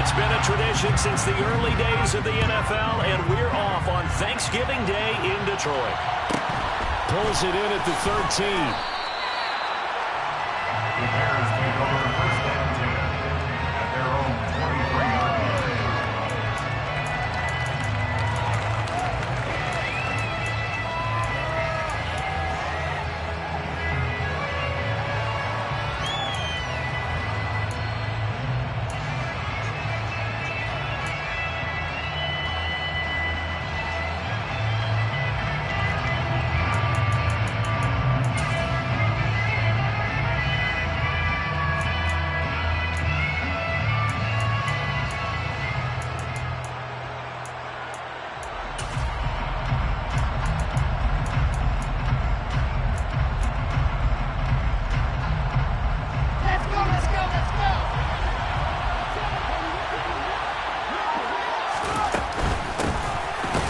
It's been a tradition since the early days of the NFL, and we're off on Thanksgiving Day in Detroit. Pulls it in at the 13. The Bears take over first and 10 at their own 23-yard line.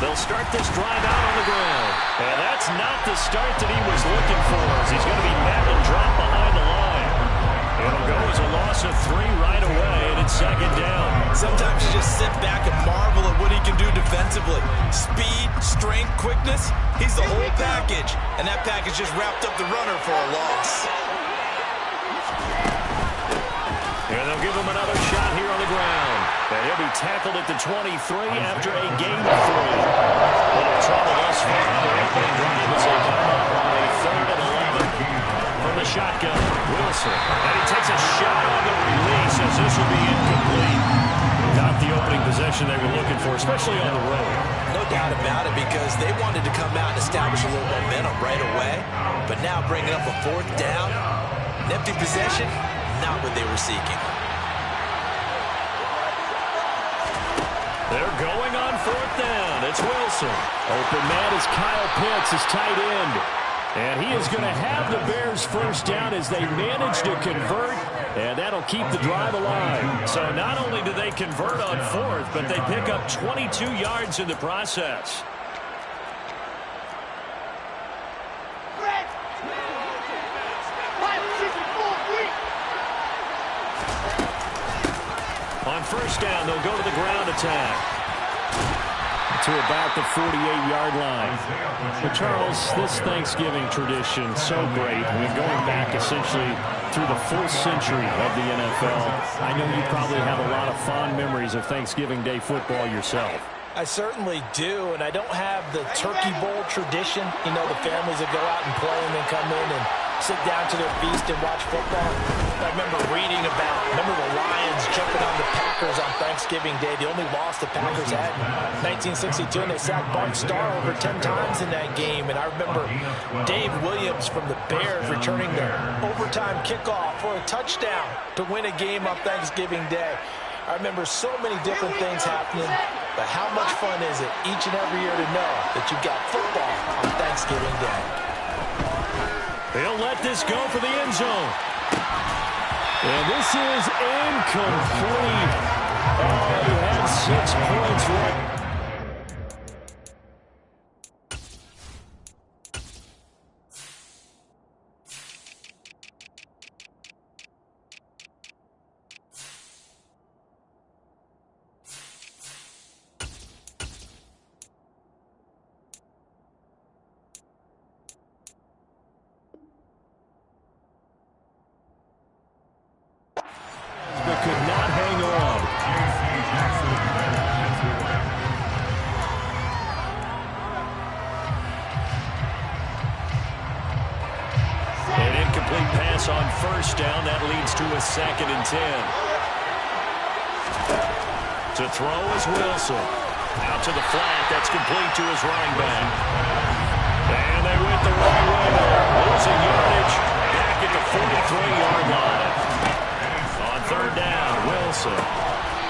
They'll start this drive out on the ground. And that's not the start that he was looking for, as he's going to be met and dropped behind the line. It'll go as a loss of 3 right away, and it's second down. Sometimes you just sit back and marvel at what he can do defensively. Speed, strength, quickness, he's the whole package. And that package just wrapped up the runner for a loss. And they'll give him another shot here on the ground. And he'll be tackled at the 23 after a gain of 3. Little trouble thus far on the opening drive as they come up on a 3rd and 11. From the shotgun, Wilson. And he takes a shot on the release as this will be incomplete. Not the opening possession they were looking for, especially on the road. No doubt about it, because they wanted to come out and establish a little momentum right away. But now bringing up a 4th down, an empty possession, not what they were seeking. They're going on 4th down. It's Wilson. Open man is Kyle Pitts, his tight end. And he is going to have the Bears first down as they manage to convert, and that'll keep the drive alive. So not only do they convert on 4th, but they pick up 22 yards in the process. On 1st down, they'll go to the ground attack. To about the 48-yard line. But Charles, this Thanksgiving tradition, so great. I mean, going back essentially through the full century of the NFL. I know you probably have a lot of fond memories of Thanksgiving Day football yourself. I certainly do, and I don't have the Turkey Bowl tradition. You know, the families that go out and play and then come in and sit down to their feast and watch football. I remember reading about, the Lions jumping on the Packers on Thanksgiving Day. The only loss the Packers had in 1962, and they sacked Bart Starr over 10 times in that game. And I remember Dave Williams from the Bears returning the overtime kickoff for a touchdown to win a game on Thanksgiving Day. I remember so many different things happening, but how much fun is it each and every year to know that you've got football on Thanksgiving Day? They'll let this go for the end zone. And this is incomplete. Oh, he had 6 points right. But could not hang on. An incomplete pass on 1st down. That leads to a 2nd and 10. To throw is Wilson. Out to the flat. That's complete to his running back. And they went the wrong way there. Losing yardage back at the 43-yard line. 3rd down, Wilson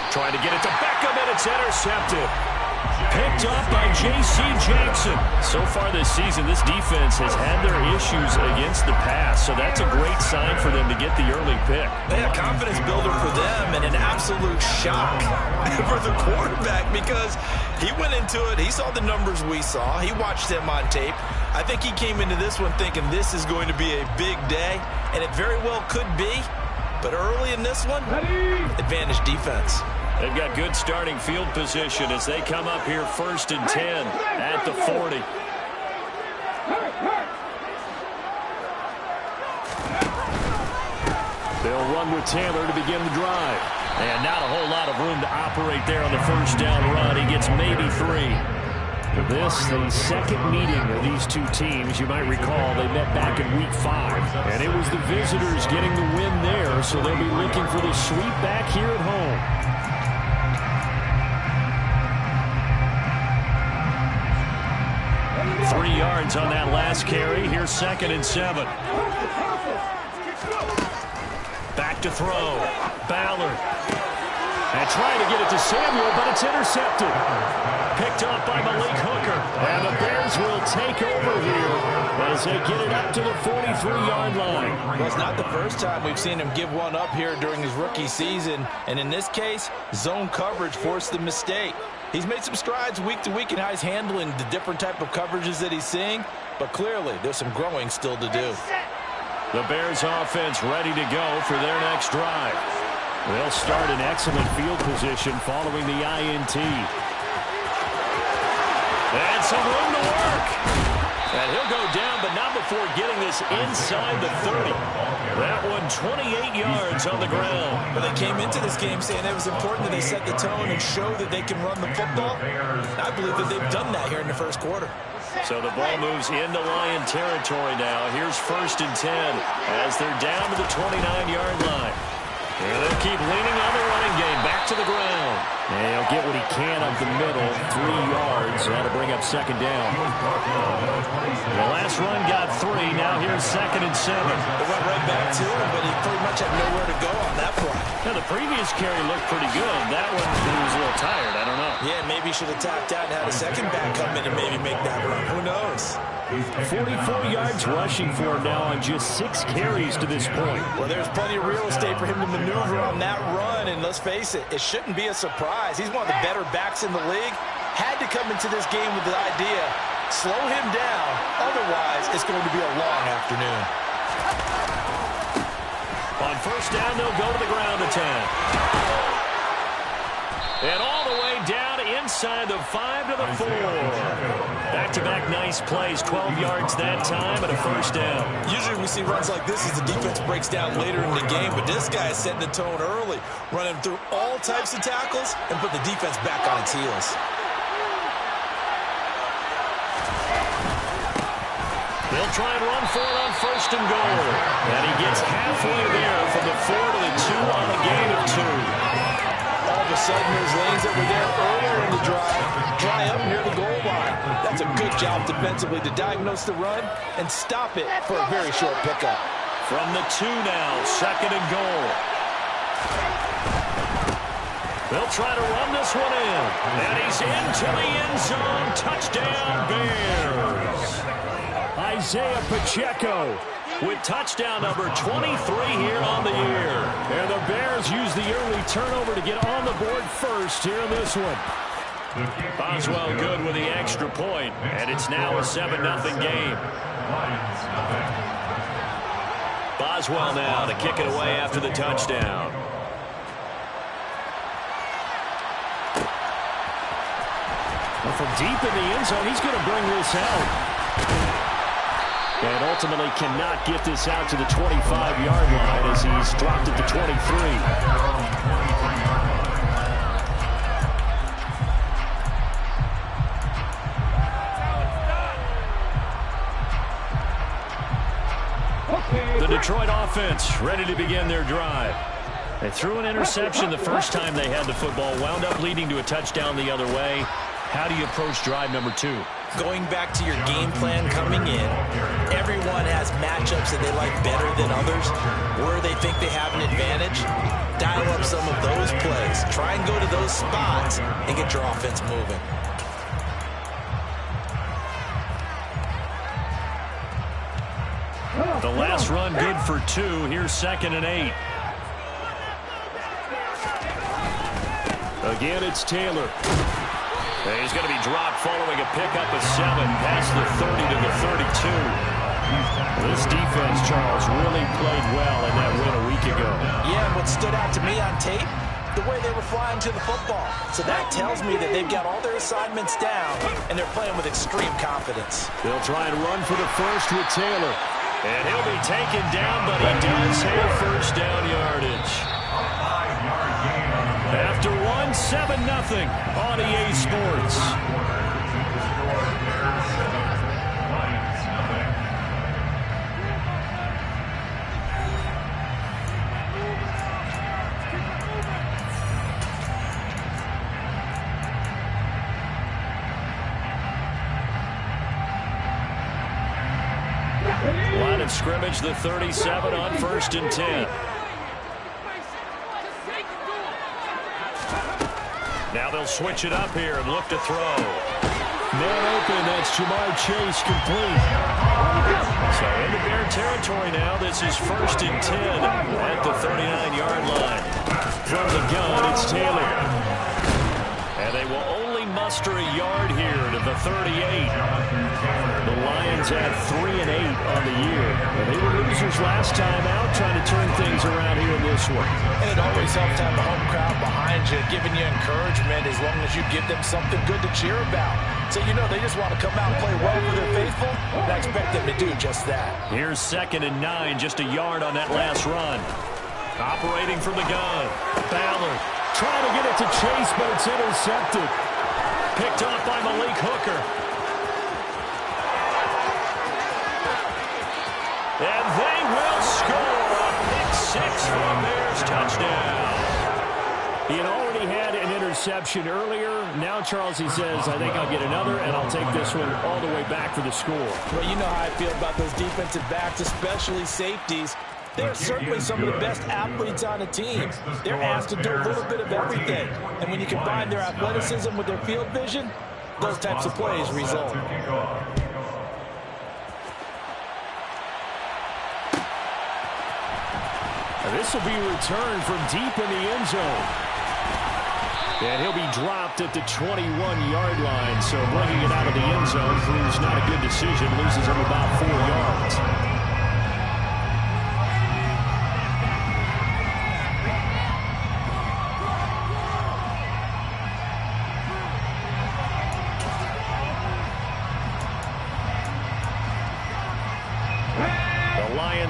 trying to get it to Beckham, and it's intercepted. Picked up by J.C. Jackson. So far this season, this defense has had their issues against the pass, so that's a great sign for them to get the early pick. Yeah, confidence builder for them, and an absolute shock for the quarterback, because he went into it, he saw the numbers we saw, he watched them on tape. I think he came into this one thinking this is going to be a big day, and it very well could be. But early in this one, advantage defense. They've got good starting field position as they come up here 1st and 10 at the 40. They'll run with Taylor to begin the drive. And not a whole lot of room to operate there on the first down run. He gets maybe 3. This, the second meeting of these two teams. You might recall they met back in Week 5. And it was the visitors getting the win there, so they'll be looking for the sweep back here at home. Three yards on that last carry. Here's 2nd and 7. Back to throw. Ballard. And trying to get it to Samuel, but it's intercepted. Picked up by Malik Hooker. And the Bears will take over here as they get it up to the 43-yard line. Well, it's not the first time we've seen him give one up here during his rookie season. And in this case, zone coverage forced the mistake. He's made some strides week to week in how he's handling the different type of coverages that he's seeing. But clearly, there's some growing still to do. The Bears offense ready to go for their next drive. They'll start in excellent field position following the INT. And some room to work. And he'll go down, but not before getting this inside the 30. That one 28 yards on the ground. But they came into this game saying it was important that they set the tone and show that they can run the football. I believe that they've done that here in the first quarter. So the ball moves into Lion territory now. Here's 1st and 10 as they're down to the 29-yard line. And they'll keep leaning on the running game. Back to the ground. And he'll get what he can up the middle. 3 yards. That'll bring up 2nd down. The last run got 3. Now here's 2nd and 7. They went right back to him, but he pretty much had nowhere to go on that play. Now, the previous carry looked pretty good. That one, he was a little tired. I don't know. Yeah, maybe he should have tapped out and had a second back come in and maybe make that run. Who knows? 44 yards rushing for him now on just 6 carries to this point. Well, there's plenty of real estate for him to maneuver on that run, and let's face it, it shouldn't be a surprise. He's one of the better backs in the league. Had to come into this game with the idea, slow him down, otherwise it's going to be a long afternoon. On first down, they'll go to the ground attack. And all the way down inside the 5 to the 4. Back-to-back nice plays, 12 yards that time and a first down. Usually we see runs like this as the defense breaks down later in the game, but this guy is setting the tone early, running through all types of tackles and put the defense back on its heels. They'll try and run for it on 1st and goal. And he gets halfway there from the 4 to the 2 on a gain of 2. All of a sudden, those lanes that were there earlier in the drive dry up near the goal line. That's a good job defensively to diagnose the run and stop it for a very short pickup. From the 2 now, 2nd and goal. They'll try to run this one in. And he's into the end zone. Touchdown, Bears. Isaiah Pacheco with touchdown number 23 here on the year. And the Bears use the early turnover to get on the board first here in this one. Boswell good with the extra point, and it's now a 7-0 game. Boswell now to kick it away after the touchdown. Well, from deep in the end zone, he's going to bring this out. And ultimately cannot get this out to the 25-yard line as he's dropped it to 23. The Detroit offense ready to begin their drive. They threw an interception the first time they had the football, wound up leading to a touchdown the other way. How do you approach drive number 2? Going back to your game plan coming in, everyone has matchups that they like better than others, where they think they have an advantage. Dial up some of those plays. Try and go to those spots and get your offense moving. The last run good for 2. Here's 2nd and 8. Again, it's Taylor. And he's going to be dropped following a pickup of 7 past the 30 to the 32. This defense, Charles, really played well in that win a week ago. Yeah, what stood out to me on tape, the way they were flying to the football. So that tells me that they've got all their assignments down, and they're playing with extreme confidence. They'll try and run for the first with Taylor. And he'll be taken down, but he does have first down yardage. After 7-0 on EA Sports. Line of scrimmage, the 37 on 1st and 10. Now they'll switch it up here and look to throw. Man open, that's Jamar Chase, complete. So into Bear territory now. This is 1st and 10 at the 39-yard line. From the gun, it's Taylor. And they will only muster a yard here to the 38. The Lions had 3 and 8 on the year. Well, they were losers last time out, trying to turn things around here in this one. And it always helps to have the home crowd behind you, giving you encouragement as long as you give them something good to cheer about. So you know they just want to come out and play well for their faithful, and I expect them to do just that. Here's 2nd and 9, just a yard on that last run. Operating from the gun. Ballard trying to get it to Chase, but it's intercepted. Picked off by Malik Hooker. And they will score a pick-6 from Bears touchdown. He had already had an interception earlier. Now, Charles, he says, I think I'll get another, and I'll take this one all the way back for the score. Well, you know how I feel about those defensive backs, especially safeties. They're certainly some of the best athletes on the team. They're asked to do a little bit of everything. And when you combine their athleticism with their field vision, those types of plays result. This will be returned from deep in the end zone. And he'll be dropped at the 21-yard line. So bringing it out of the end zone proves not a good decision. Loses him about 4 yards.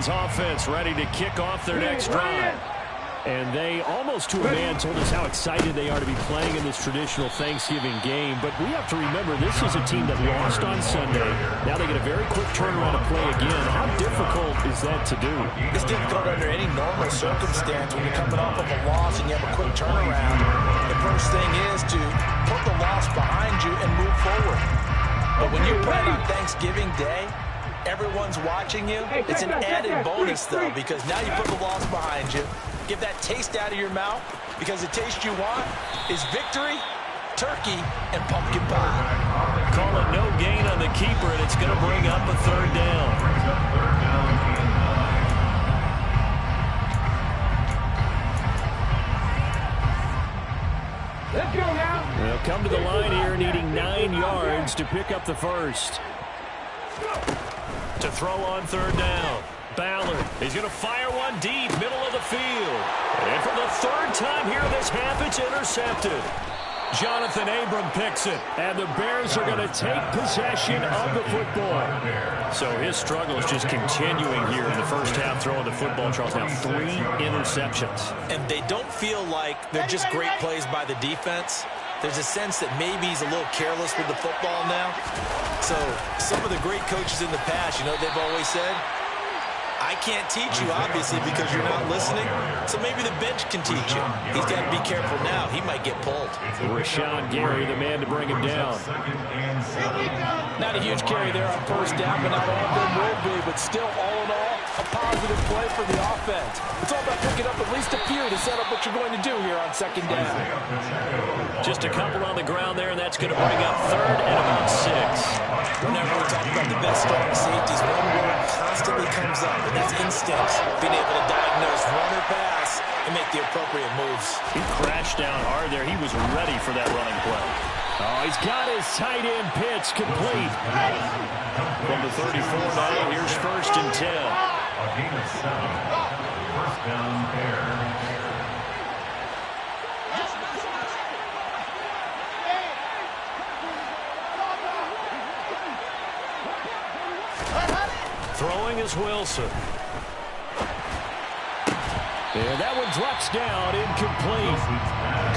Offense ready to kick off their next drive. And they, almost to a man, told us how excited they are to be playing in this traditional Thanksgiving game. But we have to remember, this is a team that lost on Sunday. Now they get a very quick turnaround to play again. How difficult is that to do? It's difficult under any normal circumstance when you're coming off of a loss and you have a quick turnaround. The first thing is to put the loss behind you and move forward. But when you're playing on Thanksgiving Day, everyone's watching you. It's an added bonus, though, because now you put the loss behind you. Get that taste out of your mouth, because the taste you want is victory, turkey, and pumpkin pie. Call it no gain on the keeper, and it's going to bring up a 3rd down. Let's go now. They'll come to the line here, needing 9 yards to pick up the first. To throw on 3rd down. Ballard, he's going to fire one deep, middle of the field. And for the 3rd time here this half, it's intercepted. Jonathan Abram picks it. And the Bears are going to take possession of the football. So his struggle is just continuing here in the first half, throwing the football. Charles, now 3 interceptions. And they don't feel like they're just great plays by the defense. There's a sense that maybe he's a little careless with the football now. So some of the great coaches in the past, you know, they've always said, I can't teach you, obviously, because you're not listening. So maybe the bench can teach you. He's got to be careful now. He might get pulled. Rashawn Gary, the man to bring him down. Not a huge carry there on 1st down, but not all of them will be. But still, all in all, a positive play for the offense. It's all about picking up at least a few to set up what you're going to do here on 2nd down. Just a couple on the ground there, and that's going to bring up 3rd and about 6. Whenever we talk about the best strong safeties, one word constantly comes up, and that's instincts. Being able to diagnose run or pass and make the appropriate moves. He crashed down hard there. He was ready for that running play. Oh, he's got his tight end pitch complete. From the 34 now, here's 1st and 10. A gain of 7. 1st down, Bears. throwing is Wilson. And that one drops down, incomplete.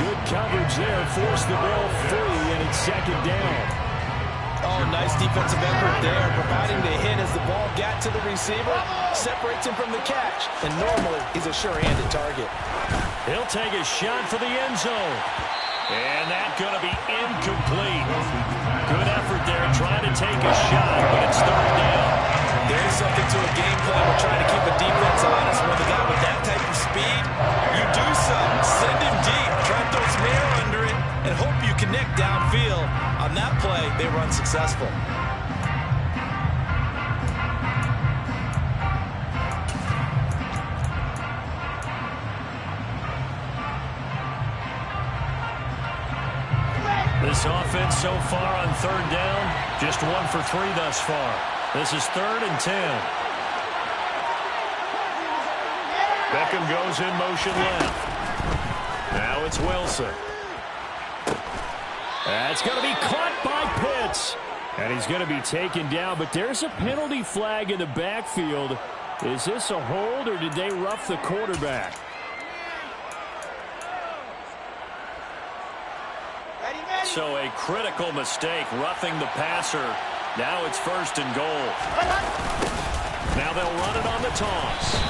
Good coverage there, forced the ball free, and it's second down. Oh, nice defensive effort there, providing the hit as the ball got to the receiver, separates him from the catch, and normally he's a sure-handed target. He'll take a shot for the end zone. And that's going to be incomplete. Good effort there, trying to take a shot, but it's third down. There's something to a game plan. We're trying to keep a defense honest. When the guy with that type of speed, you do something. Send him deep. Try to throw some air under it and hope you connect downfield. On that play, they were unsuccessful. This offense so far on third down, just 1 for 3 thus far. This is 3rd and 10. Beckham goes in motion left. Now it's Wilson. That's going to be caught by Pitts. And he's going to be taken down, but there's a penalty flag in the backfield. Is this a hold, or did they rough the quarterback? So a critical mistake, roughing the passer. Now it's 1st and goal. Now they'll run it on the toss.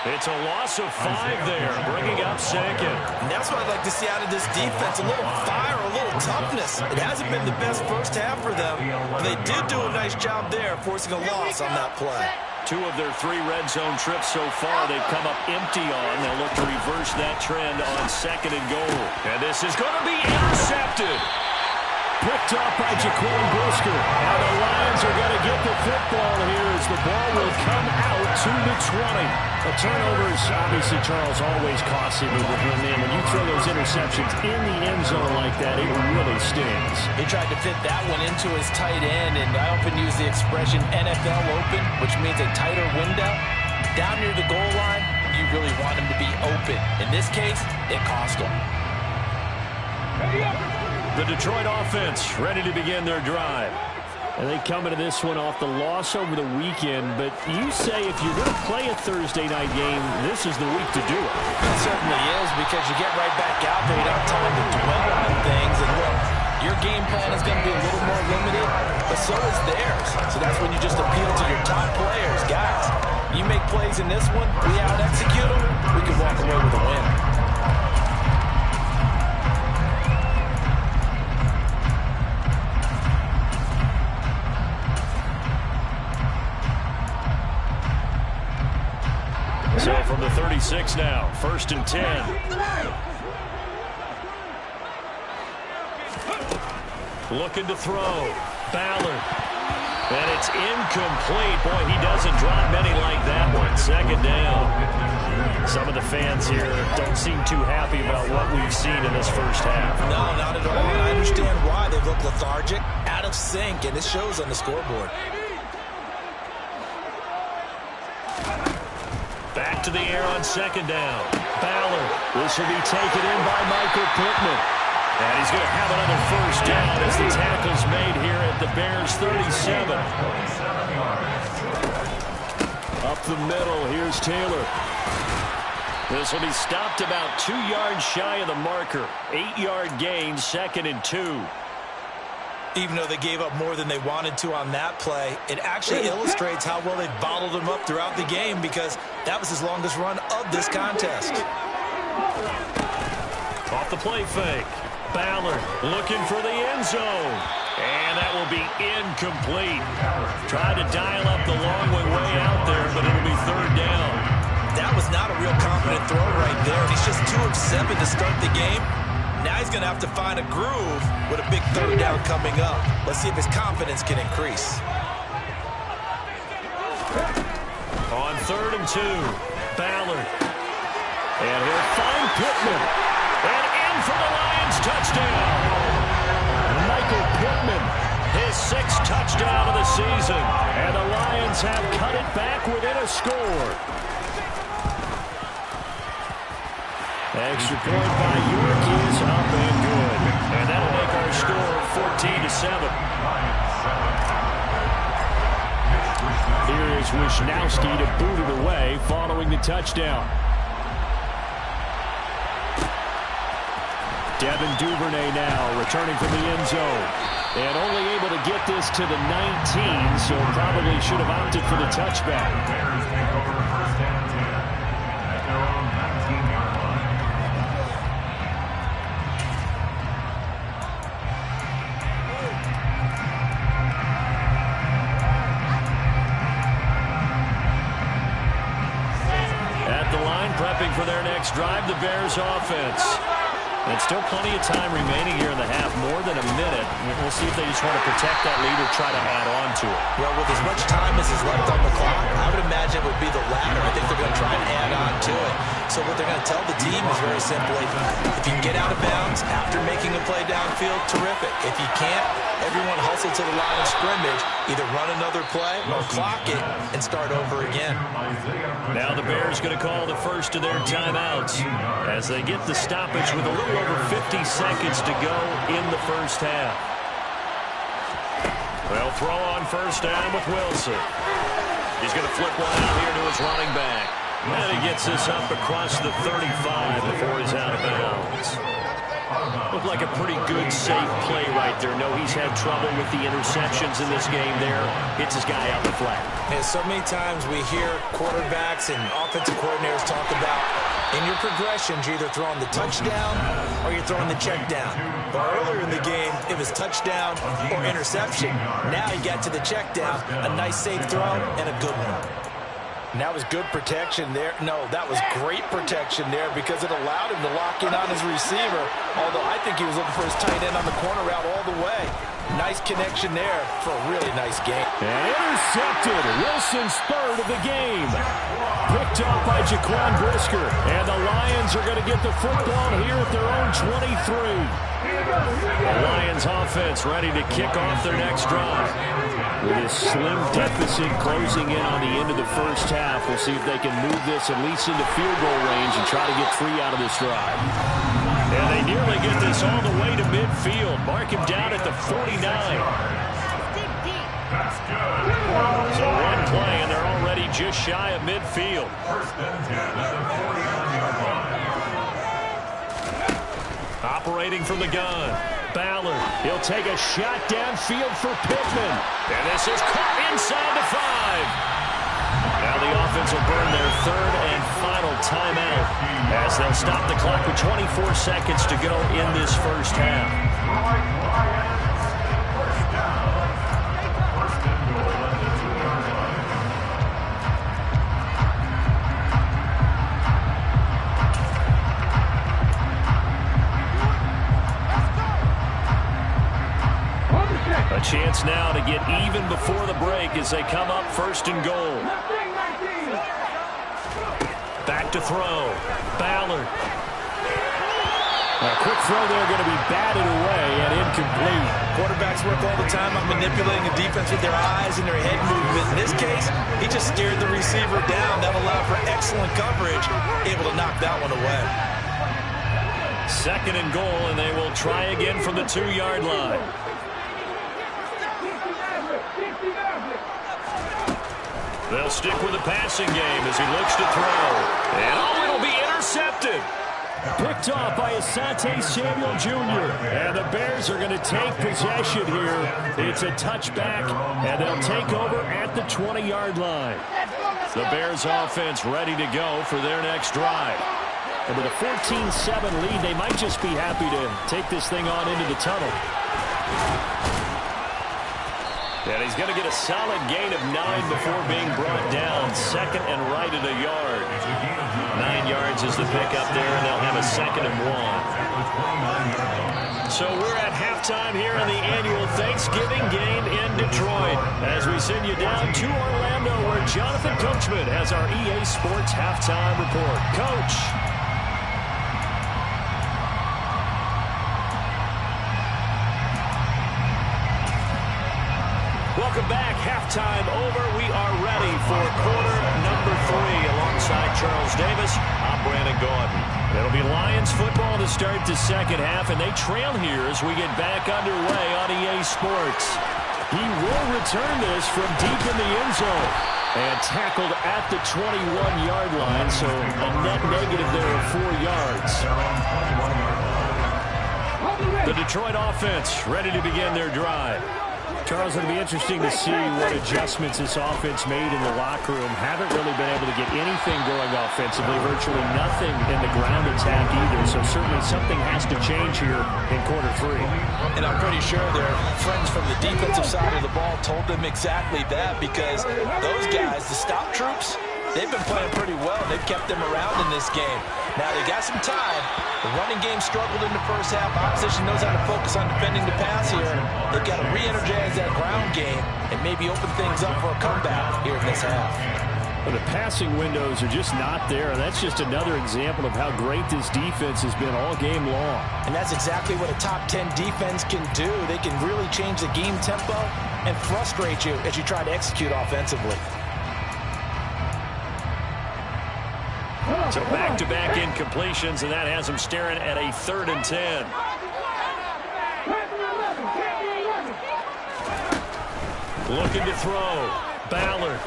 It's a loss of 5 there, bringing up 2nd. And that's what I'd like to see out of this defense, a little fire, a little toughness. It hasn't been the best first half for them, but they did do a nice job there, forcing a loss on that play. 2 of their 3 red zone trips so far, they've come up empty on. They'll look to reverse that trend on 2nd and goal. And this is going to be intercepted. Picked up by Jaquan Brisker. Now the Lions are going to get the football here as the ball will come out to the 20. The turnovers, obviously, Charles, always costly with him. Man, when you throw those interceptions in the end zone like that, it really stings. He tried to fit that one into his tight end, and I often use the expression NFL open, which means a tighter window. Down near the goal line, you really want him to be open. In this case, it cost him. The Detroit offense ready to begin their drive. And they come into this one off the loss over the weekend. But you say if you're going to play a Thursday night game, this is the week to do it. It certainly is, because you get right back out there. You don't have time to dwell on things. And look, your game plan is going to be a little more limited, but so is theirs. So that's when you just appeal to your top players. Guys, you make plays in this one, we out-execute them, we can walk away with a win. So from the 36 now, 1st and 10. Looking to throw. Ballard. And it's incomplete. Boy, he doesn't drop many like that one. 2nd down. Some of the fans here don't seem too happy about what we've seen in this first half. No, not at all. And I understand why. They've looked lethargic, out of sync, and it shows on the scoreboard. Back to the air on 2nd down. Ballard. This will be taken in by Michael Pittman. And he's going to have another 1st down as the tackle's made here at the Bears' 37. Up the middle, here's Taylor. This will be stopped about 2 yards shy of the marker. 8-yard gain, 2nd and 2. Even though they gave up more than they wanted to on that play, it actually illustrates how well they bottled them up throughout the game, because that was his longest run of this contest. Off the play fake. Ballard looking for the end zone. And that will be incomplete. Tried to dial up the long way out there, but it'll be 3rd down. That was not a real confident throw right there. He's just 2 of 7 to start the game. Now he's going to have to find a groove with a big 3rd down coming up. Let's see if his confidence can increase. On 3rd and 2, Ballard. And he'll find Pittman. And in for the Lions touchdown. Michael Pittman, his 6th touchdown of the season. And the Lions have cut it back within a score. Extra point by York is up and good. And that'll make our score 14-7. Here is Wisnowski to boot it away following the touchdown. Devin Duvernay now returning from the end zone. And only able to get this to the 19, so probably should have opted for the touchback. Bears take over first and 10 at their own 19-yard line. At the line, prepping for their next drive, the Bears offense. And still plenty of time remaining here in the half, more than a minute. We'll see if they just want to protect that lead or try to add on to it. Well, with as much time as is left on the clock, I would imagine it would be the latter. I think they're going to try and add on to it. So what they're going to tell the team is very simply, if you can get out of bounds after making a play downfield, terrific. If you can't, everyone hustle to the line of scrimmage, either run another play or clock it and start over again. Now the Bears going to call the first of their timeouts as they get the stoppage with a little over 50 seconds to go in the first half. They'll throw on first down with Wilson. He's going to flip one out here to his running back. And he gets this up across the 35 before he's out of bounds. Looked like a pretty good, safe play right there. No, he's had trouble with the interceptions in this game there. Hits his guy out the flat. And so many times we hear quarterbacks and offensive coordinators talk about in your progressions, you're either throwing the touchdown or you're throwing the check down. But earlier in the game, it was touchdown or interception. Now you got to the check down, a nice safe throw, and a good one. And that was good protection there. No, that was great protection there because it allowed him to lock in on his receiver. Although I think he was looking for his tight end on the corner route all the way. Nice connection there for a really nice game. And intercepted. Wilson's third of the game. Picked off by Jaquan Brisker. And the Lions are going to get the football here at their own 23. The Lions offense ready to kick off their next drive. With a slim deficit closing in on the end of the first half, we'll see if they can move this at least into field goal range and try to get 3 out of this drive. And they nearly get this all the way to midfield. Mark him down at the 49. So one play, and they're already just shy of midfield. First and 10 at the 49-yard line. Operating from the gun. Ballard, he'll take a shot downfield for Pittman. And this is caught inside the 5. Now the offense will burn their third and final timeout as they'll stop the clock with 24 seconds to go in this first half. A chance now to get even before the break as they come up first and goal. Back to throw. Ballard. A quick throw there going to be batted away and incomplete. Quarterbacks work all the time on manipulating the defense with their eyes and their head movement. In this case, he just steered the receiver down. That allowed for excellent coverage, able to knock that one away. Second and goal, and they will try again from the 2-yard line. They'll stick with the passing game as he looks to throw. And oh, it'll be intercepted. Picked off by Asante Samuel Jr. And the Bears are going to take possession here. It's a touchback, and they'll take over at the 20-yard line. The Bears offense ready to go for their next drive. And with a 14-7 lead, they might just be happy to take this thing on into the tunnel. And he's going to get a solid gain of 9 before being brought down. Second and right at a yard. 9 yards is the pickup there, and they'll have a second and 1. So we're at halftime here in the annual Thanksgiving game in Detroit as we send you down to Orlando where Jonathan Coachman has our EA Sports halftime report. Coach. Welcome back. Halftime over. We are ready for quarter number 3 alongside Charles Davis. I'm Brandon Gaudin. It'll be Lions football to start the second half, and they trail here as we get back underway on EA Sports. He will return this from deep in the end zone. And tackled at the 21-yard line, so a net negative there of 4 yards. The Detroit offense ready to begin their drive. Charles, it'll be interesting to see what adjustments this offense made in the locker room. Haven't really been able to get anything going offensively, virtually nothing in the ground attack either. So certainly something has to change here in quarter 3. And I'm pretty sure their friends from the defensive side of the ball told them exactly that, because those guys, the stop troops, they've been playing pretty well. They've kept them around in this game. Now, they got some time. The running game struggled in the first half. Opposition knows how to focus on defending the pass here. They've got to re-energize that ground game and maybe open things up for a comeback here in this half. Well, the passing windows are just not there. That's just another example of how great this defense has been all game long. And that's exactly what a top 10 defense can do. They can really change the game tempo and frustrate you as you try to execute offensively. So back-to-back incompletions, and that has them staring at a 3rd and 10. Looking to throw. Ballard.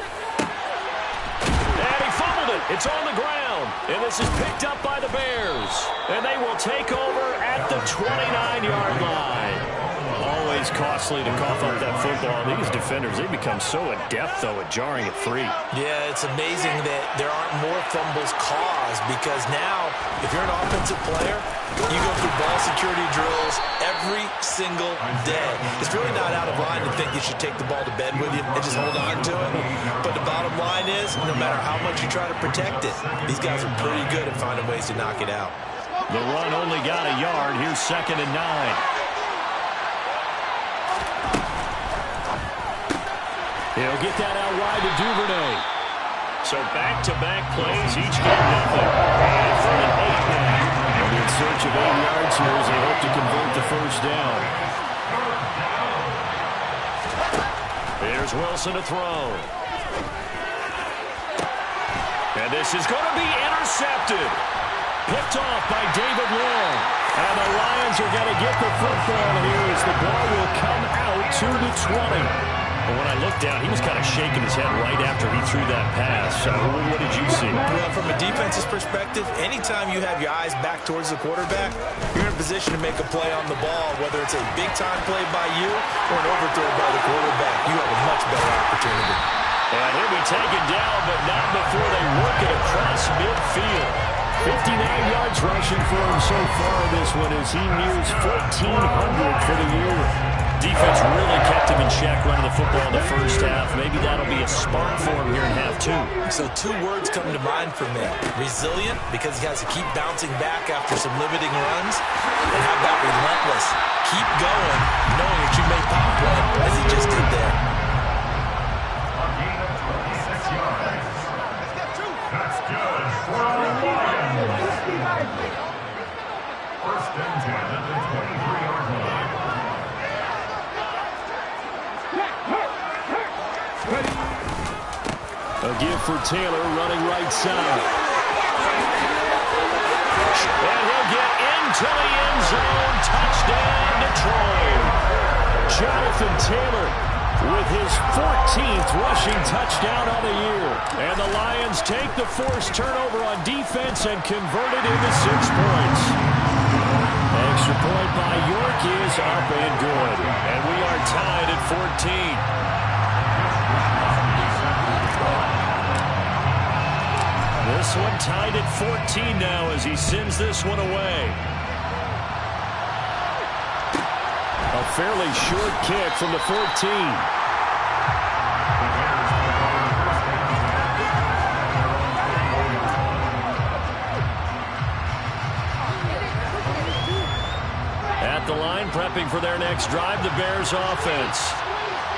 And he fumbled it. It's on the ground. And this is picked up by the Bears. And they will take over at the 29-yard line. Always costly to cough up that football. These defenders, they become so adept, though, at jarring it free. Yeah, it's amazing that there aren't more fumbles caused, because now, if you're an offensive player, you go through ball security drills every single day. It's really not out of line to think you should take the ball to bed with you and just hold on to it. But the bottom line is, no matter how much you try to protect it, these guys are pretty good at finding ways to knock it out. The run only got a yard. Here's 2nd and 9. He'll get that out wide to Duvernay. So back-to-back plays, each get nothing. And 3rd and 8 now. They'll be in search of 8 yards here as they hope to convert the first down. Here's Wilson to throw. And this is going to be intercepted. Picked off by David Long. And the Lions are going to get the football here as the ball will come out to the 20. But when I looked down, he was kind of shaking his head right after he threw that pass. So what did you see? Well, from a defense's perspective, anytime you have your eyes back towards the quarterback, you're in a position to make a play on the ball, whether it's a big-time play by you or an overthrow by the quarterback. You have a much better opportunity. And he'll be taken down, but not before they work it across midfield. 59 yards rushing for him so far in this one as he nears 1,400 for the year. Defense really kept him in check running the football in the first half. Maybe that'll be a spark for him here in half 2. So 2 words come to mind for me. Resilient, because he has to keep bouncing back after some limiting runs. And how about relentless? Keep going, knowing that you may pop one, as he just did there. A gain of 26 yards. That's good for the Lions. 1st and 10 at the 23-yard line. A give for Taylor running right side. And he'll get into the end zone. Touchdown, Detroit. Jonathan Taylor with his 14th rushing touchdown on the year. And the Lions take the forced turnover on defense and convert it into 6 points. Extra point by York is up and good. And we are tied at 14. This one tied at 14 now as he sends this one away. A fairly short kick from the 14. At the line, prepping for their next drive, the Bears offense.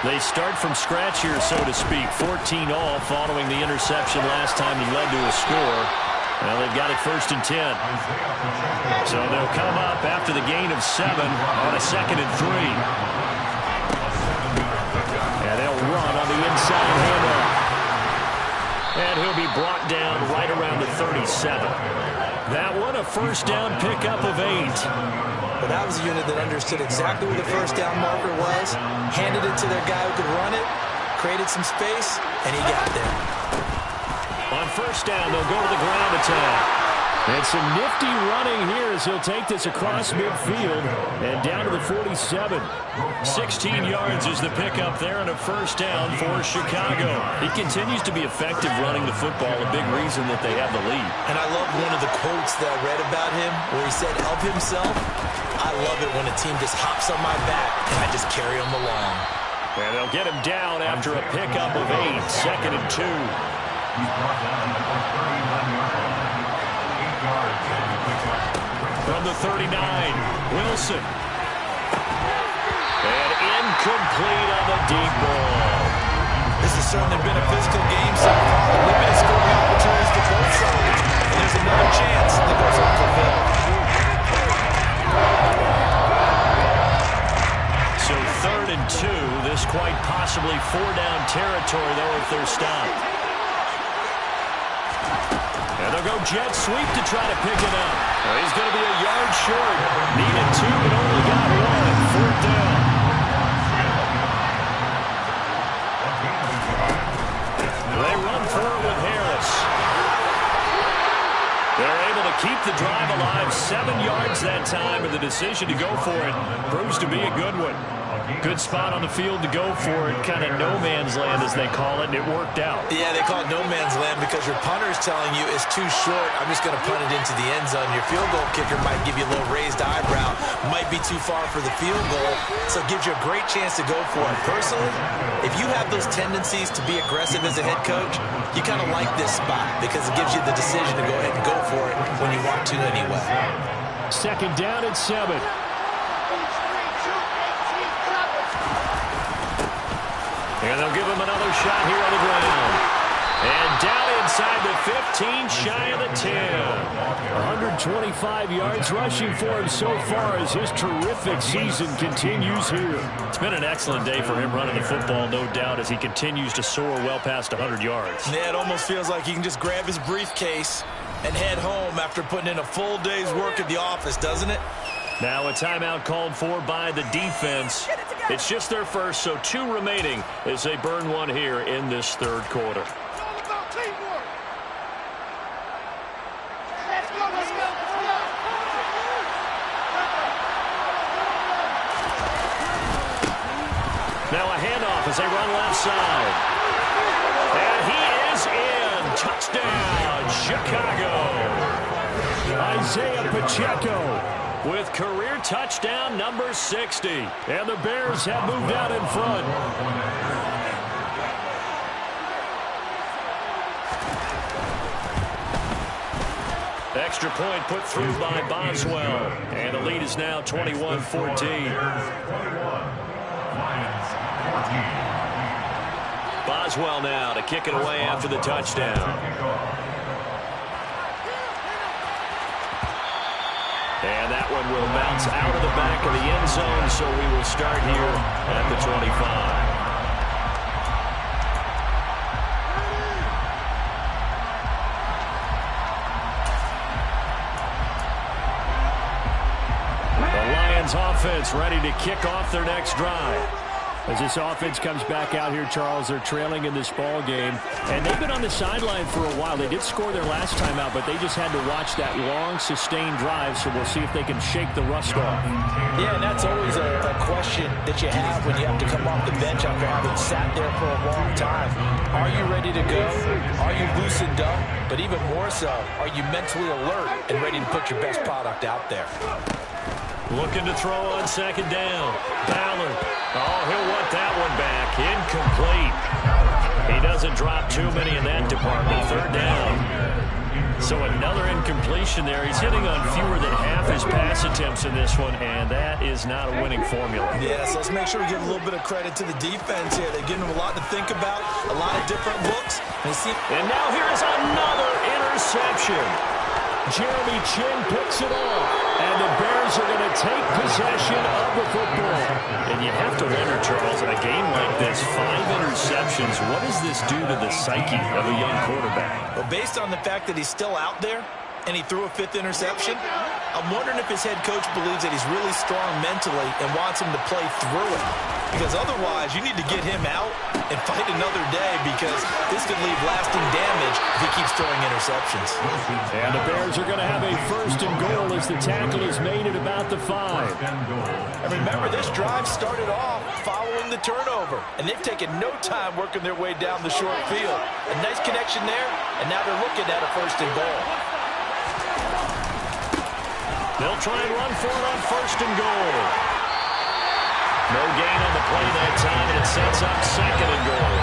They start from scratch here, so to speak. 14 all following the interception last time he led to a score. Well, they've got it 1st and 10. So they'll come up after the gain of 7 on a 2nd and 3. And they'll run on the inside handoff. And he'll be brought down right around the 37. That one a first down pickup of 8. But that was a unit that understood exactly where the first down marker was, handed it to their guy who could run it, created some space, and he got there. On first down, they'll go to the ground attack. And some nifty running here as he'll take this across midfield and down to the 47. 16 yards is the pickup there and a first down for Chicago. He continues to be effective running the football, a big reason that they have the lead. And I love one of the quotes that I read about him where he said of himself, I love it when a team just hops on my back and I just carry them along. And they'll get him down after a pickup of 8, 2nd and 2. He's brought down at the 31-yard line. 8 yards and a pickup. From the 39, Wilson. And incomplete on the deep ball. This has certainly been a physical game so far. Limited scoring opportunities for both sides. And there's another chance that goes unfulfilled. So 3rd and 2. This quite possibly 4-down territory, though, if they're stopped. And they'll go jet sweep to try to pick it up. Well, he's going to be a yard short. Needed 2, but only got 1. 4th down. They run forward with Harris. They're able to keep the drive alive. 7 yards that time, and the decision to go for it proves to be a good one. Good spot on the field to go for it. Kind of no man's land, as they call it, and it worked out. Yeah, they call it no man's land because your punter is telling you it's too short. I'm just going to punt it into the end zone. Your field goal kicker might give you a little raised eyebrow. Might be too far for the field goal, so it gives you a great chance to go for it. Personally, if you have those tendencies to be aggressive as a head coach, you kind of like this spot because it gives you the decision to go ahead and go for it when you want to anyway. 2nd down and 7. And they'll give him another shot here on the ground. And down inside the 15, shy of the 10. 125 yards rushing for him so far as his terrific season continues here. It's been an excellent day for him running the football, no doubt, as he continues to soar well past 100 yards. Yeah, it almost feels like he can just grab his briefcase and head home after putting in a full day's work at the office, doesn't it? Now a timeout called for by the defense. It's just their first, so 2 remaining as they burn one here in this 3rd quarter. It's all about teamwork. Let's go, let's go, let's go. Now a handoff as they run left side. And he is in. Touchdown, Chicago. Isaiah Pacheco with career touchdown number 60. And the Bears have moved out in front. Extra point put through by Boswell. And the lead is now 21-14. Boswell now to kick it away after the touchdown. And that one will bounce out of the back of the end zone, so we will start here at the 25. The Lions offense ready to kick off their next drive. As this offense comes back out here, Charles, they're trailing in this ball game. And they've been on the sideline for a while. They did score their last time out, but they just had to watch that long, sustained drive, so we'll see if they can shake the rust off. Yeah, and that's always a question that you have when you have to come off the bench after having sat there for a long time. Are you ready to go? Are you loosened up? But even more so, are you mentally alert and ready to put your best product out there? Looking to throw on 2nd down. Ballard. Oh, he'll want that one back. Incomplete. He doesn't drop too many in that department. 3rd down. So another incompletion there. He's hitting on fewer than half his pass attempts in this one, and that is not a winning formula. Yeah, so let's make sure we give a little bit of credit to the defense here. They've given him a lot to think about, a lot of different looks. And now here is another interception. Jeremy Chin picks it off, and the Bears are going to take possession of the football. And you have to wonder, Charles, in a game like this, 5 interceptions, what does this do to the psyche of a young quarterback? Well, based on the fact that he's still out there, and he threw a 5th interception. I'm wondering if his head coach believes that he's really strong mentally and wants him to play through it. Because otherwise, you need to get him out and fight another day, because this could leave lasting damage if he keeps throwing interceptions. And the Bears are going to have a 1st and goal as the tackle is made at about the 5. And remember, this drive started off following the turnover, and they've taken no time working their way down the short field. A nice connection there, and now they're looking at a 1st and goal. They'll try and run for it on 1st and goal. No gain on the play that time, and it sets up 2nd and goal.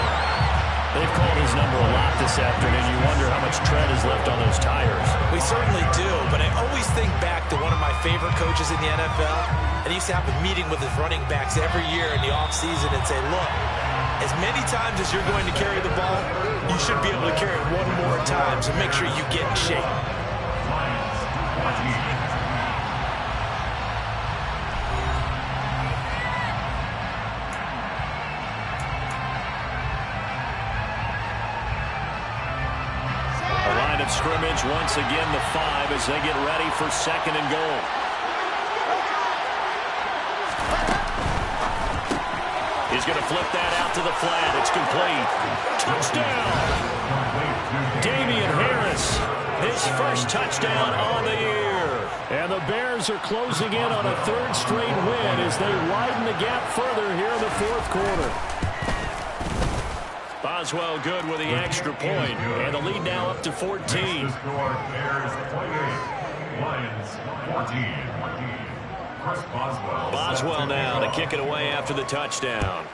They've called his number a lot this afternoon. You wonder how much tread is left on those tires. We certainly do, but I always think back to one of my favorite coaches in the NFL, and he used to have a meeting with his running backs every year in the offseason and say, look, as many times as you're going to carry the ball, you should be able to carry it one more time, so make sure you get in shape. Scrimmage once again the 5 as they get ready for 2nd and goal. He's going to flip that out to the flat. It's complete. Touchdown! Damian Harris, his 1st touchdown on the year. And the Bears are closing in on a 3rd straight win as they widen the gap further here in the 4th quarter. Boswell good with the extra point, and the lead now up to 14. Bears 28, Lions 14. Chris Boswell. Boswell now to kick it away after the touchdown.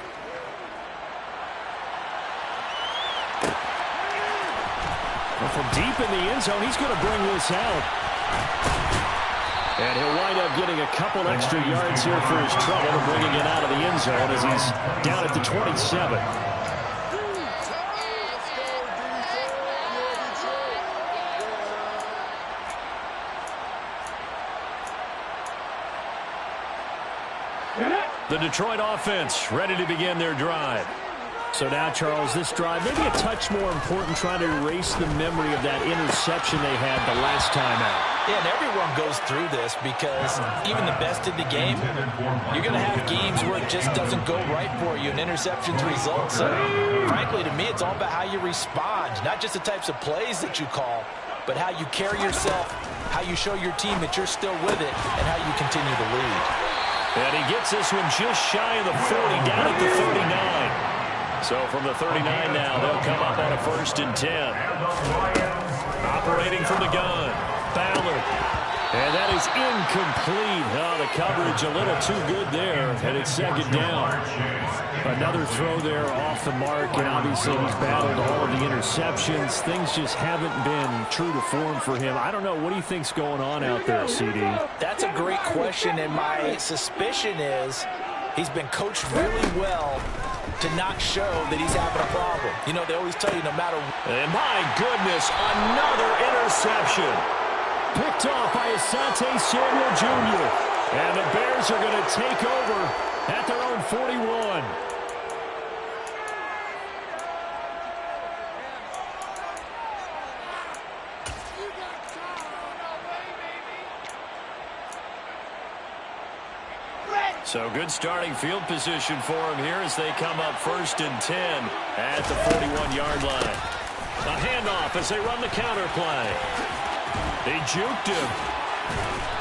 Well, from deep in the end zone, he's going to bring this out. And he'll wind up getting a couple extra yards here for his trouble and bringing it out of the end zone as he's down at the 27. The Detroit offense ready to begin their drive. So now, Charles, this drive maybe a touch more important, trying to erase the memory of that interception they had the last time out. Yeah, and everyone goes through this because even the best in the game, you're going to have games where it just doesn't go right for you and interceptions result. So, frankly, to me, it's all about how you respond, not just the types of plays that you call, but how you carry yourself, how you show your team that you're still with it, and how you continue to lead. And he gets this one just shy of the 40, down at the 39. So from the 39 now, they'll come up on a 1st and 10. Operating from the gun, Ballard. And that is incomplete. Oh, the coverage a little too good there, and it's 2nd down. Another throw there off the mark, and obviously he's battled all of the interceptions. Things just haven't been true to form for him. I don't know. What do you think's going on out there, CD? That's a great question, and my suspicion is he's been coached really well to not show that he's having a problem. You know, they always tell you no matter... And my goodness, another interception. Picked off by Asante Samuel Jr. And the Bears are going to take over at their own 41. So good starting field position for him here as they come up 1st and 10 at the 41-yard line. A handoff as they run the counter play. They juked him.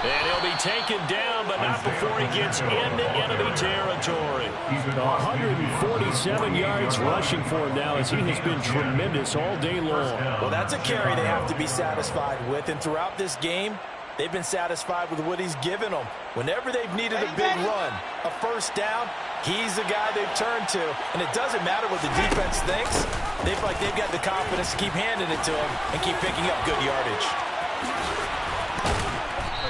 And he'll be taken down, but not before he gets into enemy territory. 147 yards rushing for him now as he has been tremendous all day long. Well, that's a carry they have to be satisfied with. And throughout this game, they've been satisfied with what he's given them. Whenever they've needed a big run, a 1st down, he's the guy they've turned to. And it doesn't matter what the defense thinks. They feel like they've got the confidence to keep handing it to him and keep picking up good yardage.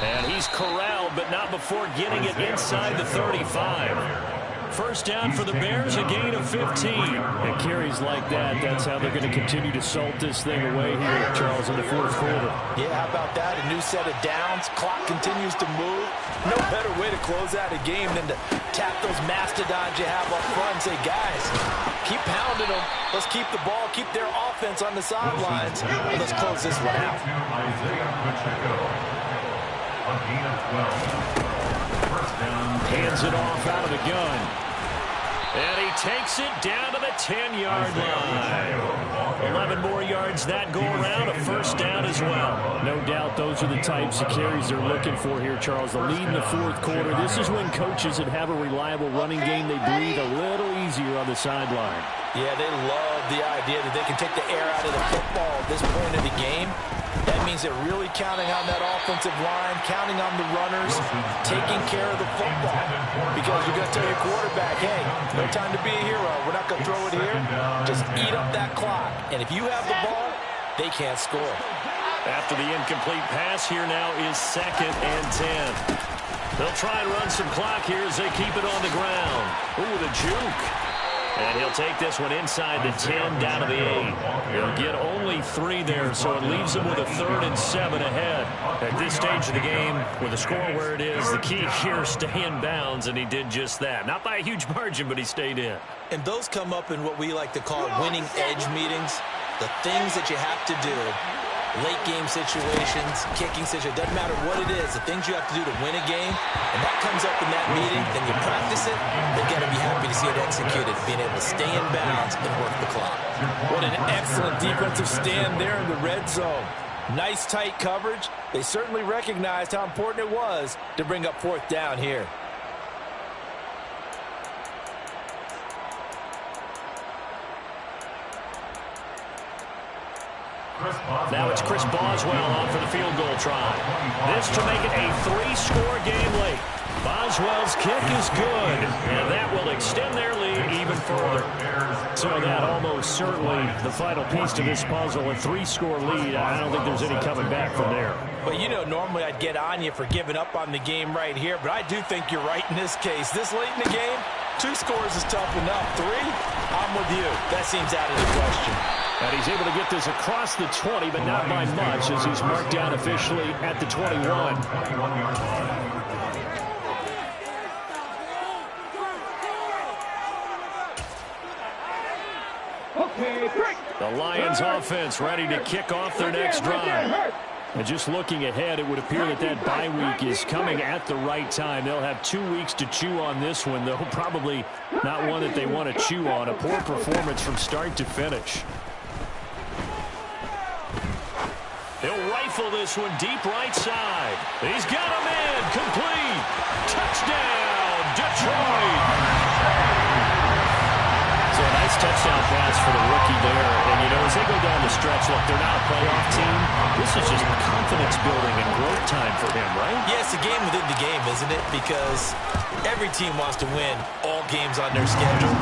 And he's corralled, but not before getting it inside the 35. 1st down for the Bears, a gain of 15. And carries like that, that's how they're going to continue to salt this thing away here, Charles, in the 4th quarter. Yeah, how about that? A new set of downs. Clock continues to move. No better way to close out a game than to tap those mastodons you have up front and say, guys, Keep pounding them. Let's keep the ball, keep their offense on the sidelines. Let's close this one out. Hands it off out of the gun. And he takes it down to the 10-yard line. 11 more yards that go around, a first down as well. No doubt those are the types of carries they're looking for here, Charles. The lead in the fourth quarter. This is when coaches that have a reliable running game, they breathe a little easier on the sideline. Yeah, they love the idea that they can take the air out of the football at this point of the game. That means they're really counting on that offensive line, counting on the runners, taking care of the football. Because you're going to tell your quarterback, hey, no time to be a hero. We're not going to throw it here. Just eat up that clock. And if you have the ball, they can't score. After the incomplete pass, here now is 2nd and 10. They'll try and run some clock here as they keep it on the ground. Ooh, the juke. And he'll take this one inside the 10 down to the 8. He'll get only 3 there, so it leaves him with a 3rd and 7 ahead. At this stage of the game, with the score where it is, the key here is stay in bounds, and he did just that. Not by a huge margin, but he stayed in. And those come up in what we like to call winning edge meetings. The things that you have to do. Late game situations, kicking situations, doesn't matter what it is, the things you have to do to win a game, and that comes up in that meeting, then you practice it, they've got to be happy to see it executed, being able to stay in bounds and work the clock. What an excellent defensive stand there in the red zone. Nice tight coverage. They certainly recognized how important it was to bring up 4th down here. Now it's Chris Boswell on for the field goal try. This to make it a 3-score game late. Boswell's kick is good, and that will extend their lead even further. So that almost certainly the final piece to this puzzle, a 3-score lead. I don't think there's any coming back from there. But you know, normally I'd get on you for giving up on the game right here, but I do think you're right in this case. This late in the game, 2 scores is tough enough. 3, I'm with you. That seems out of the question. And he's able to get this across the 20, but not by much, as he's marked down officially at the 21. The Lions offense ready to kick off their next drive. And just looking ahead, it would appear that that bye week is coming at the right time. They'll have 2 weeks to chew on this one, though probably not one that they want to chew on. A poor performance from start to finish. He'll rifle this one deep right side. He's got him in. Complete. Touchdown, Detroit. So a nice touchdown pass for the rookie there. And, you know, as they go down the stretch, look, they're not a playoff team. This is just confidence building and growth time for him, right? Yeah, it's a game within the game, isn't it? Because every team wants to win all games on their schedule.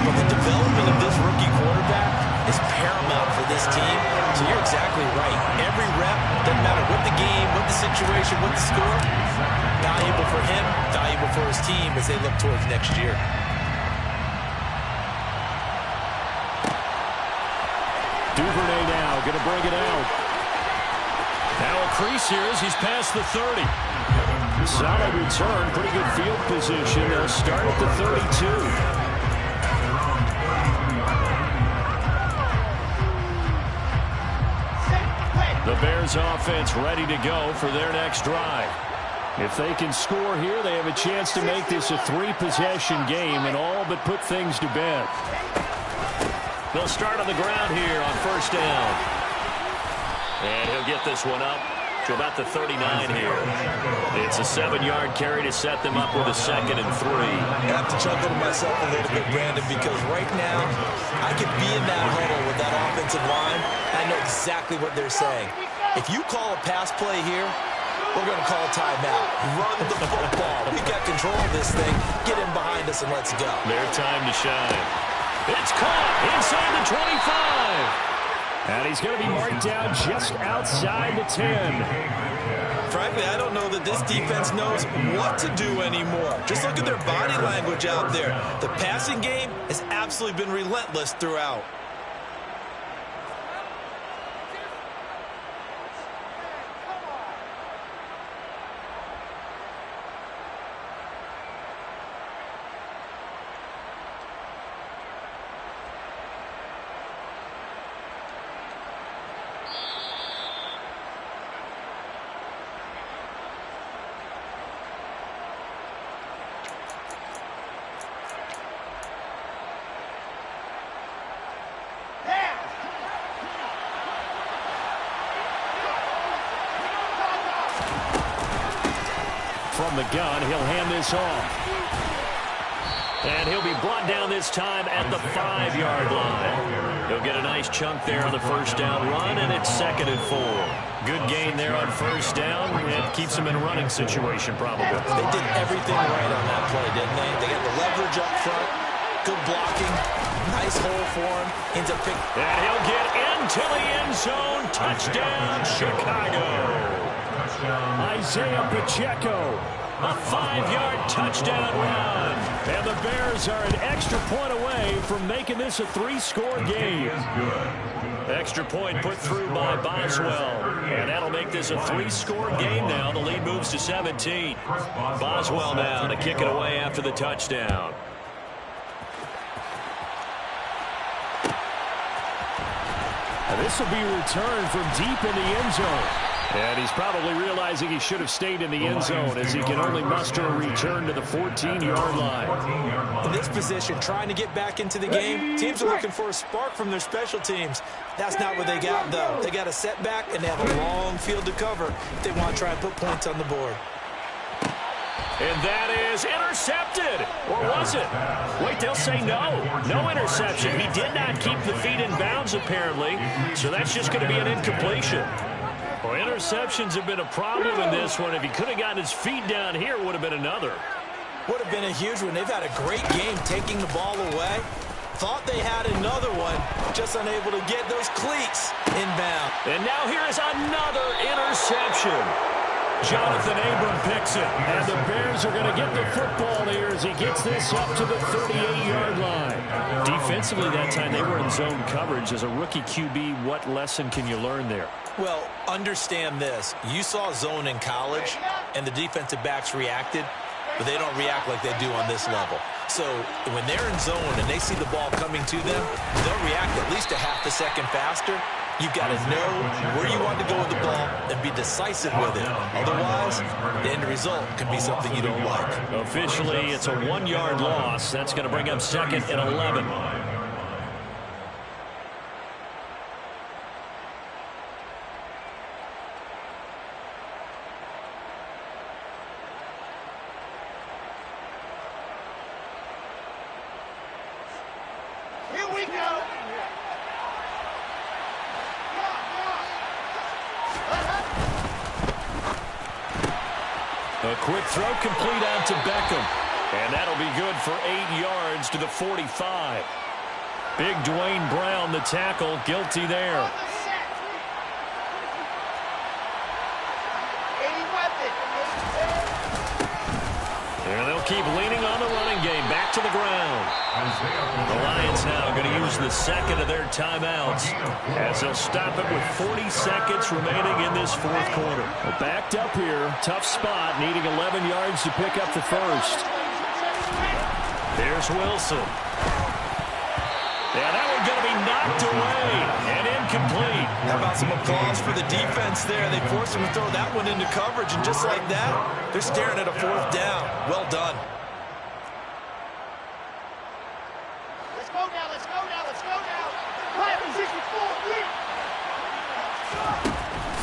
But the development of this rookie quarterback is paramount for this team. So you're exactly right. Every rep, doesn't matter what the game, what the situation, what the score, valuable for him, valuable for his team as they look towards next year. Duvernay now going to bring it out. Now a crease here as he's past the 30. Solid return, pretty good field position. They'll start at the 32. The Bears offense ready to go for their next drive. If they can score here, they have a chance to make this a 3-possession game and all but put things to bed. They'll start on the ground here on first down. And he'll get this one up to about the 39 here. It's a 7-yard carry to set them up with a 2nd and 3. I have to chuckle to myself a little bit, Brandon, because right now I could be in that huddle with that offensive line. I know exactly what they're saying. If you call a pass play here, we're going to call a timeout. Run the football. We've got control of this thing. Get in behind us and let's go. Their time to shine. It's caught inside the 25. And he's going to be marked down just outside the 10. Frankly, I don't know that this defense knows what to do anymore. Just look at their body language out there. The passing game has absolutely been relentless throughout. from the gun. He'll hand this off. And he'll be brought down this time at the 5-yard line. He'll get a nice chunk there on the first down run, and it's 2nd and 4. Good gain there on first down. It keeps him in a running situation, probably. They did everything right on that play, didn't they? They got the leverage up front, good blocking, nice hole for him. Ends up picking. And he'll get into the end zone. Touchdown, Chicago. Isaiah Pacheco. A 5-yard touchdown run. And the Bears are an extra point away from making this a 3-score game. Extra point put through by Boswell. And that'll make this a 3-score game now. The lead moves to 17. Boswell now to kick it away after the touchdown. And this will be returned from deep in the end zone. And he's probably realizing he should have stayed in the end zone as he can only muster a return to the 14-yard line. In this position, trying to get back into the game, teams are looking for a spark from their special teams. That's not what they got, though. They got a setback, and they have a long field to cover if they want to try and put points on the board. And that is intercepted. Or was it? Wait, they'll say no. No interception. He did not keep the feet in bounds, apparently. So that's just going to be an incompletion. Well, interceptions have been a problem in this one. If he could have gotten his feet down here, it would have been another. Would have been a huge one. They've had a great game taking the ball away. Thought they had another one, just unable to get those cleats inbound. And now here is another interception. Jonathan Abram picks it, and the Bears are going to get the football here as he gets this up to the 38-yard line. Defensively that time, they were in zone coverage. As a rookie QB, what lesson can you learn there? Well, understand this. You saw zone in college, and the defensive backs reacted, but they don't react like they do on this level. So when they're in zone and they see the ball coming to them, they'll react at least a half a second faster. You've got to know where you want to go with the ball and be decisive with it. Otherwise, the end result can be something you don't like. Officially, it's a 1-yard loss. That's going to bring up 2nd and 11. Here we go. A quick throw complete out to Beckham. And that'll be good for 8 yards to the 45. Big Dwayne Brown, the tackle, guilty there. And they'll keep leaning on the running game. Back to the ground. The Lions now going to use the 2nd of their timeouts as they'll stop it with 40 seconds remaining in this 4th quarter. Well, backed up here. Tough spot. Needing 11 yards to pick up the first. There's Wilson. Yeah, that one's going to be knocked away and incomplete. How about some applause for the defense there? They forced him to throw that one into coverage, and just like that, they're staring at a 4th down. Well done. Let's go now, let's go now, let's go now. Play position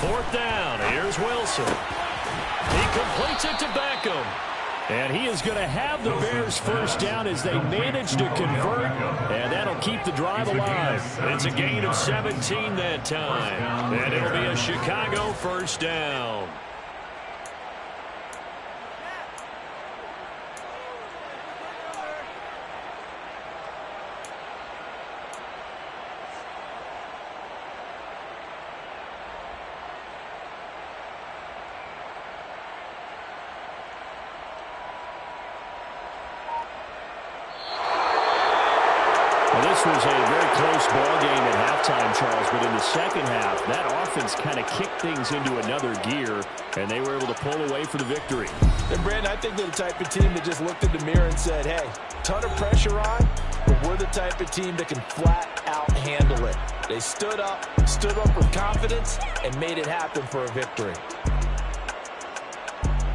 4, 4th down. Here's Wilson. He completes it to Beckham. And he is going to have the Bears first down as they manage to convert, and that'll keep the drive alive. It's a gain of 17 that time, and it'll be a Chicago first down. This was a very close ball game at halftime, Charles, but in the second half, that offense kind of kicked things into another gear, and they were able to pull away for the victory. And, Brandon, I think they're the type of team that just looked in the mirror and said, hey, ton of pressure on, but we're the type of team that can flat out handle it. They stood up with confidence, and made it happen for a victory.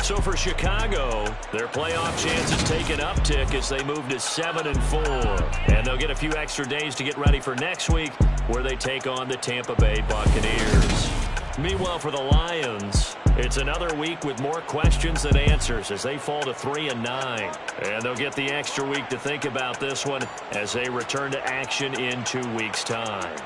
So for Chicago, their playoff chances take an uptick as they move to 7-4. And they'll get a few extra days to get ready for next week, where they take on the Tampa Bay Buccaneers. Meanwhile, for the Lions, It's another week with more questions than answers as they fall to 3-9. And they'll get the extra week to think about this one as they return to action in 2 weeks' time.